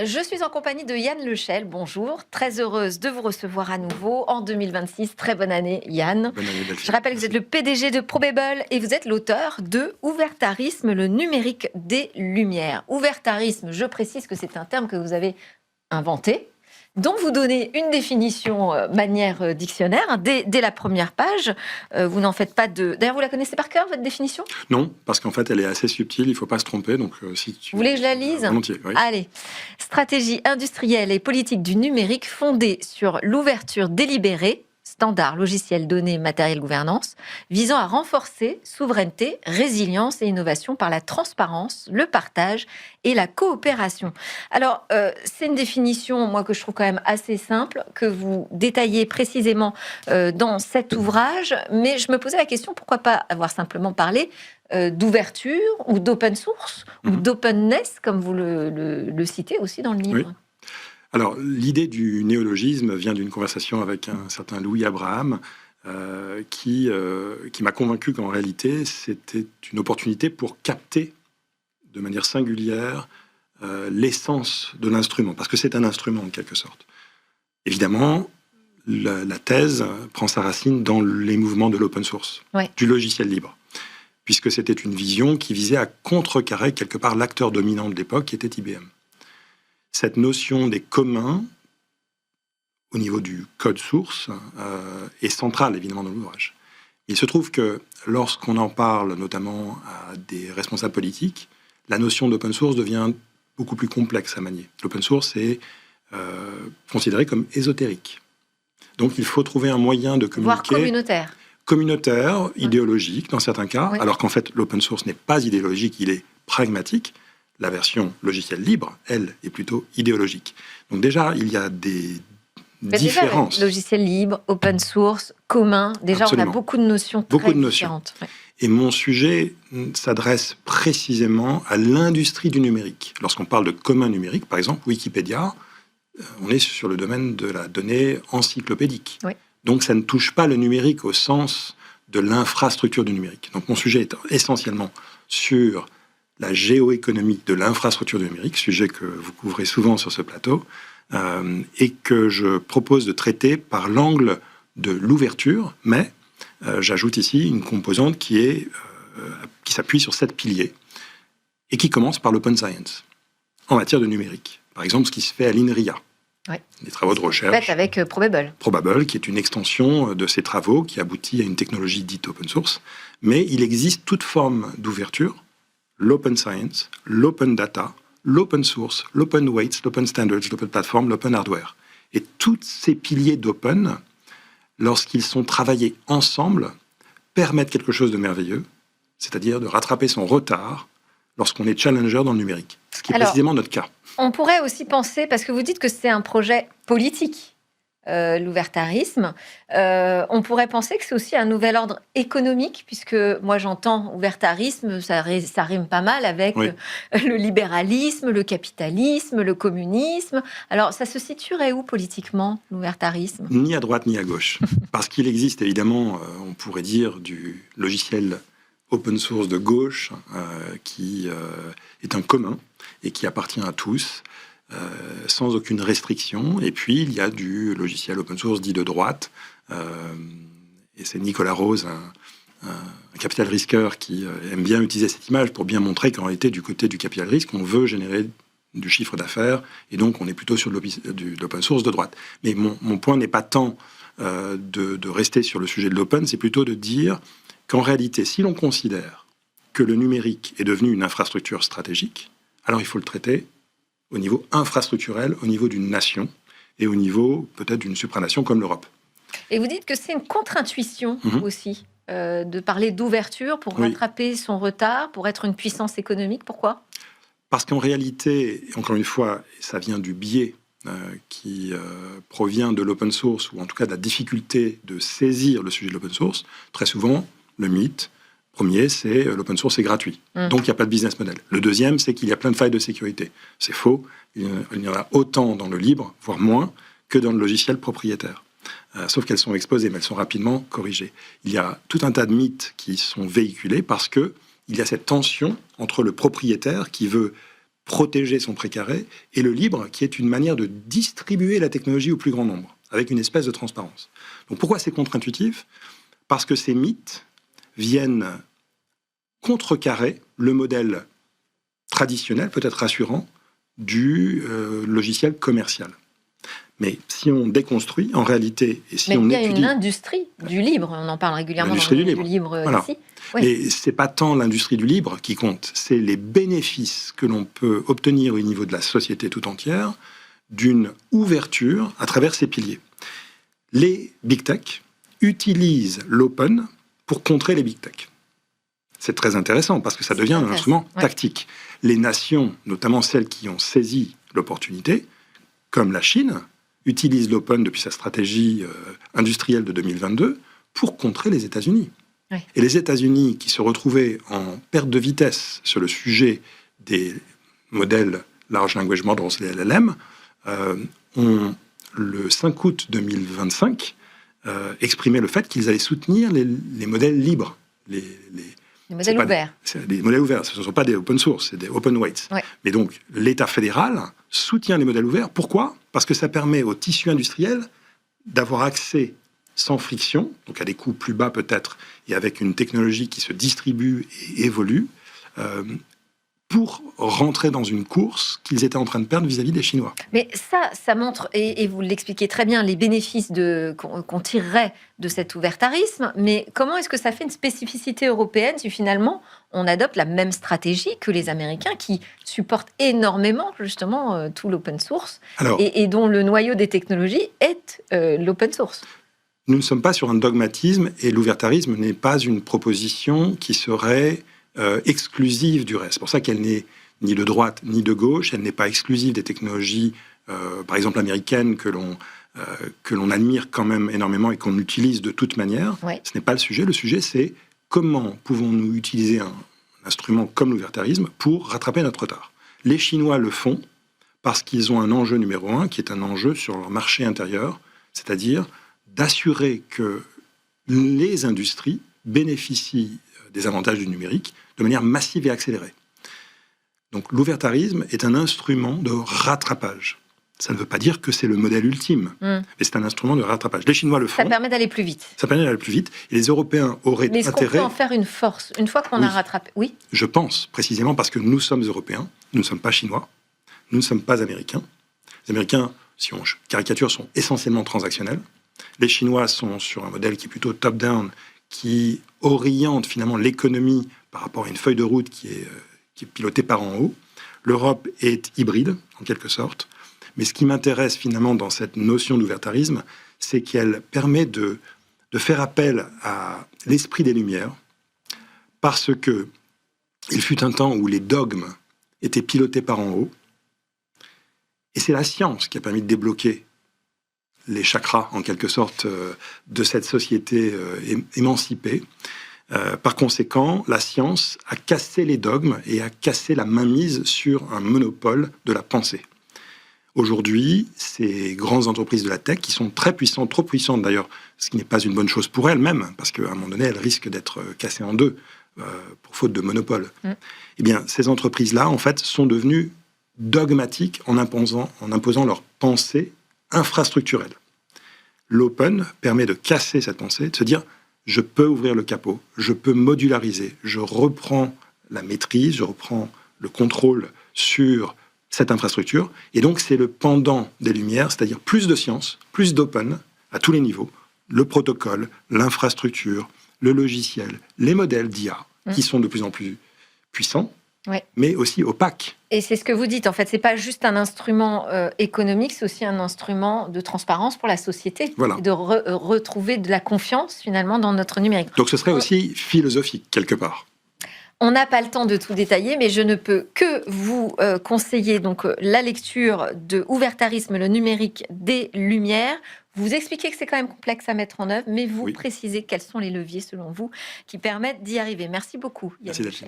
Je suis en compagnie de Yann Lechel. Bonjour, très heureuse de vous recevoir à nouveau en 2026. Très bonne année, Yann. Bonne année, Delphine. Je rappelle que vous êtes le PDG de Probable et vous êtes l'auteur de Ouvertarisme, le numérique des Lumières. Ouvertarisme, je précise que c'est un terme que vous avez inventé, dont vous donnez une définition manière dictionnaire dès la première page. Vous n'en faites pas de... D'ailleurs, vous la connaissez par cœur, votre définition ? Non, parce qu'en fait, elle est assez subtile, il ne faut pas se tromper. Donc, si tu... Vous voulez que je la lise ? Volontiers, oui. Allez. Stratégie industrielle et politique du numérique fondée sur l'ouverture délibérée, standard, logiciel, données, matériel, gouvernance, visant à renforcer souveraineté, résilience et innovation par la transparence, le partage et la coopération. Alors, c'est une définition, moi, que je trouve quand même assez simple, que vous détaillez précisément dans cet ouvrage, mais je me posais la question, pourquoi pas avoir simplement parlé d'ouverture ou d'open source ou d'openness, comme vous le citez aussi dans le livre. Oui. Alors, l'idée du néologisme vient d'une conversation avec un certain Louis Abraham qui m'a convaincu qu'en réalité, c'était une opportunité pour capter de manière singulière l'essence de l'instrument, parce que c'est un instrument en quelque sorte. Évidemment, la thèse prend sa racine dans les mouvements de l'open source, du logiciel libre, puisque c'était une vision qui visait à contrecarrer quelque part l'acteur dominant de l'époque, qui était IBM. Cette notion des communs, au niveau du code source, est centrale évidemment dans l'ouvrage. Il se trouve que lorsqu'on en parle notamment à des responsables politiques, la notion d'open source devient beaucoup plus complexe à manier. L'open source est considéré comme ésotérique. Donc il faut trouver un moyen de communiquer... Voire communautaire, idéologique dans certains cas, alors qu'en fait l'open source n'est pas idéologique, il est pragmatique. La version logiciel libre, elle, est plutôt idéologique. Donc déjà, il y a des différences. Déjà, logiciel libre, open source, commun, déjà Absolument. On a beaucoup de notions très différentes. Ouais. Et mon sujet s'adresse précisément à l'industrie du numérique. Lorsqu'on parle de commun numérique, par exemple, Wikipédia, on est sur le domaine de la donnée encyclopédique. Oui. Donc ça ne touche pas le numérique au sens de l'infrastructure du numérique. Donc mon sujet est essentiellement sur la géoéconomie de l'infrastructure du numérique, sujet que vous couvrez souvent sur ce plateau, et que je propose de traiter par l'angle de l'ouverture, mais j'ajoute ici une composante qui s'appuie sur 7 piliers, et qui commence par l'open science, en matière de numérique. Par exemple, ce qui se fait à l'INRIA. Des travaux de recherche. Avec Probable. Probable, qui est une extension de ces travaux qui aboutit à une technologie dite open source. Mais il existe toute forme d'ouverture, l'open science, l'open data, l'open source, l'open weights, l'open standards, l'open platform, l'open hardware. Et tous ces piliers d'open, lorsqu'ils sont travaillés ensemble, permettent quelque chose de merveilleux, c'est-à-dire de rattraper son retard lorsqu'on est challenger dans le numérique. Ce qui est précisément notre cas. On pourrait aussi penser, parce que vous dites que c'est un projet politique, l'ouvertarisme, on pourrait penser que c'est aussi un nouvel ordre économique, puisque moi j'entends ouvertarisme, ça rime pas mal avec le libéralisme, le capitalisme, le communisme. Alors ça se situerait où politiquement, l'ouvertarisme ? Ni à droite ni à gauche. Parce qu'il existe évidemment, on pourrait dire, du logiciel open source de gauche qui est un commun et qui appartient à tous, sans aucune restriction. Et puis, il y a du logiciel open source dit de droite. Et c'est Nicolas Rose, un capital risqueur, qui aime bien utiliser cette image pour bien montrer qu'en réalité, du côté du capital risque, on veut générer du chiffre d'affaires. Et donc, on est plutôt sur l'open source de droite. Mais mon point n'est pas tant de rester sur le sujet de l'open, c'est plutôt de dire qu'en réalité, si l'on considère que le numérique est devenu une infrastructure stratégique, alors il faut le traiter au niveau infrastructurel, au niveau d'une nation et au niveau peut-être d'une supranation comme l'Europe. Et vous dites que c'est une contre-intuition aussi de parler d'ouverture pour rattraper son retard, pour être une puissance économique. Pourquoi ? Parce qu'en réalité, encore une fois, ça vient du biais qui provient de l'open source, ou en tout cas de la difficulté de saisir le sujet de l'open source. Très souvent, le mythe premier, c'est l'open source est gratuit. Donc, il n'y a pas de business model. Le deuxième, c'est qu'il y a plein de failles de sécurité. C'est faux. Il y en a autant dans le libre, voire moins, que dans le logiciel propriétaire. Sauf qu'elles sont exposées, mais elles sont rapidement corrigées. Il y a tout un tas de mythes qui sont véhiculés parce qu'il y a cette tension entre le propriétaire qui veut protéger son précaré, et le libre, qui est une manière de distribuer la technologie au plus grand nombre, avec une espèce de transparence. Donc pourquoi c'est contre-intuitif ? Parce que ces mythes viennent contrecarrer le modèle traditionnel, peut-être rassurant, du logiciel commercial. Mais si on déconstruit, en réalité, et si Mais on il y a étudie... une industrie du libre, on en parle régulièrement L'industrie dans du le libre. livre Voilà. ici. Oui. Et c'est pas tant l'industrie du libre qui compte, c'est les bénéfices que l'on peut obtenir au niveau de la société tout entière d'une ouverture à travers ces piliers. Les big tech utilisent l'open pour contrer les big tech. C'est très intéressant parce que ça devient un instrument tactique. Les nations, notamment celles qui ont saisi l'opportunité, comme la Chine, utilisent l'open depuis sa stratégie industrielle de 2022 pour contrer les États-Unis. Oui. Et les États-Unis, qui se retrouvaient en perte de vitesse sur le sujet des modèles Large Language Models, les LLM, ont, le 5 août 2025, exprimé le fait qu'ils allaient soutenir les modèles libres. Les modèles ouverts. Les modèles ouverts, ce ne sont pas des open source, c'est des open weights. Ouais. Mais donc, l'État fédéral soutient les modèles ouverts. Pourquoi ? Parce que ça permet au tissu industriel d'avoir accès sans friction, donc à des coûts plus bas peut-être, et avec une technologie qui se distribue et évolue, pour rentrer dans une course qu'ils étaient en train de perdre vis-à-vis des Chinois. Mais ça montre, et vous l'expliquez très bien, les bénéfices qu'on tirerait de cet ouvertarisme, mais comment est-ce que ça fait une spécificité européenne si finalement on adopte la même stratégie que les Américains qui supportent énormément justement tout l'open source et dont le noyau des technologies est l'open source ? Nous ne sommes pas sur un dogmatisme et l'ouvertarisme n'est pas une proposition qui serait exclusive du reste. C'est pour ça qu'elle n'est ni de droite ni de gauche, elle n'est pas exclusive des technologies, par exemple américaines, que l'on admire quand même énormément et qu'on utilise de toute manière. Ouais. Ce n'est pas le sujet. Le sujet, c'est comment pouvons-nous utiliser un instrument comme l'ouvertarisme pour rattraper notre retard. Les Chinois le font parce qu'ils ont un enjeu numéro un, qui est un enjeu sur leur marché intérieur, c'est-à-dire d'assurer que les industries bénéficient des avantages du numérique de manière massive et accélérée. Donc l'ouvertarisme est un instrument de rattrapage. Ça ne veut pas dire que c'est le modèle ultime, mais c'est un instrument de rattrapage. Les Chinois le font. Ça permet d'aller plus vite. Ça permet d'aller plus vite. Et les Européens auraient intérêt... Mais est-ce qu'on peut en faire une force, une fois qu'on a rattrapé ? Oui. Je pense, précisément parce que nous sommes Européens, nous ne sommes pas Chinois, nous ne sommes pas Américains. Les Américains, si on caricature, sont essentiellement transactionnels. Les Chinois sont sur un modèle qui est plutôt top-down, qui oriente finalement l'économie par rapport à une feuille de route qui est pilotée par en haut. L'Europe est hybride, en quelque sorte. Mais ce qui m'intéresse finalement dans cette notion d'ouvertarisme, c'est qu'elle permet de faire appel à l'esprit des Lumières, parce que il fut un temps où les dogmes étaient pilotés par en haut, et c'est la science qui a permis de débloquer les chakras, en quelque sorte, de cette société émancipée. Par conséquent, la science a cassé les dogmes et a cassé la mainmise sur un monopole de la pensée. Aujourd'hui, ces grandes entreprises de la tech, qui sont très puissantes, trop puissantes d'ailleurs, ce qui n'est pas une bonne chose pour elles-mêmes, parce qu'à un moment donné, elles risquent d'être cassées en deux, pour faute de monopole. Eh bien, ces entreprises-là, en fait, sont devenues dogmatiques en imposant leur pensée infrastructurelle. L'open permet de casser cette pensée, de se dire je peux ouvrir le capot, je peux modulariser, je reprends la maîtrise, je reprends le contrôle sur cette infrastructure, et donc c'est le pendant des Lumières, c'est-à-dire plus de science, plus d'open à tous les niveaux, le protocole, l'infrastructure, le logiciel, les modèles d'IA qui sont de plus en plus puissants, mais aussi opaques. Et c'est ce que vous dites, en fait, c'est pas juste un instrument économique, c'est aussi un instrument de transparence pour la société, de retrouver de la confiance finalement dans notre numérique. Donc ce serait aussi philosophique quelque part. On n'a pas le temps de tout détailler, mais je ne peux que vous conseiller donc la lecture de Ouvertarisme, le numérique des Lumières. Vous expliquez que c'est quand même complexe à mettre en œuvre, mais vous précisez quels sont les leviers selon vous qui permettent d'y arriver. Merci beaucoup. Merci Delphine.